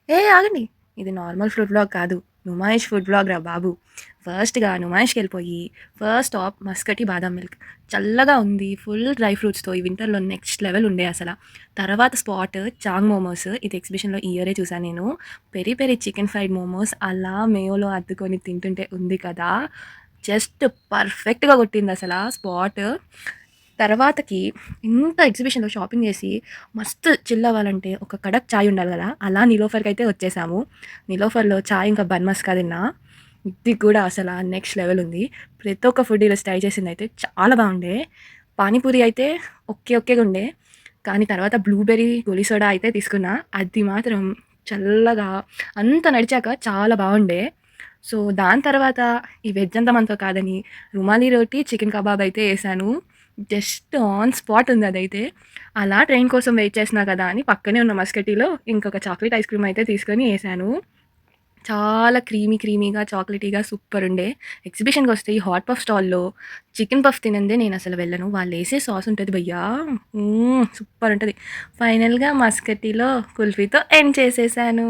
ఆగండి. ఇది normal food vlog కాదు. నుమాయిష్ ఫుడ్ వ్లాగ్ రా బాబు. ఫస్ట్‌గా నుమాయిష్‌కెళ్ళిపోయి, ఫస్ట్ స్టాప్ మస్కటి బాదాం మిల్క్. చల్లగా ఉంది. ఫుల్ డ్రై ఫ్రూట్స్‌తో ఈ వింటర్‌లో నెక్స్ట్ లెవెల్ ఉండే అసల. తర్వాత స్పాట్ చాంగ్ మోమోస్. ఇది ఎగ్జిబిషన్‌లో ఈ ఇయరే చూసాను నేను. Peri peri chicken fried momos అలా మేయోలో అద్దుకొని తింటుంటే ఉంది కదా! జస్ట్ పర్ఫెక్ట్‌గా కొట్టిందసల స్పాట్. తర్వాతకి ఇంత ఎగ్జిబిషన్‌లో షాపింగ్ చేసి మస్తు చిల్ అవ్వాలంటే ఒక కడక్ చాయ్ ఉండాలి గదా! అలా నిలోఫర్‌కయితే వచ్చేసాము. నిలోఫర్‌లో చాయ్ ఇంకా బన్ మస్కా తిన్నా. ఇది కూడా అసల నెక్స్ట్ లెవెల్ ఉంది. ప్రతి ఒక్క ఫుడ్ ఈరోజు ట్రై చేసిందయితే చాలా బాగుండే. పానీపూరి అయితే ఓకే ఓకేగుండే. కానీ తర్వాత బ్లూబెర్రీ గోలీ సోడా అయితే తీసుకున్నా. అది మాత్రం చల్లగా అంత నడిచాక చాలా బాగుండే. సో, దాని తర్వాత ఈ వెజ్ అంతా మనతో కాదని రుమాలి రోటి, చికెన్ కబాబ్ అయితే ఏసాను. జస్ట్ ఆన్ స్పాట్ ఉందదైతే. అలా ట్రైన్ కోసం వెయిట్ చేస్తున్నా కదా అని పక్కనే ఉన్న మస్కటీలో ఇంకొక చాక్లేట్ ఐస్ క్రీమ్ అయితే తీసుకొని ఏసాను. చాలా క్రీమీగా, చాక్లేటీగా సూపరుండే. ఎగ్జిబిషన్‌కొస్తే ఈ హాట్ పఫ్ స్టాల్‌లో చికెన్ పఫ్ తినందే నేనసలు వెళ్ళను. వాళ్ళేసే సాస్ ఉంటది భయ్యా! సూపరుంటది. ఫైనల్‌గా మస్కటీలో కుల్ఫీతో ఎండ్ చేసేసాను.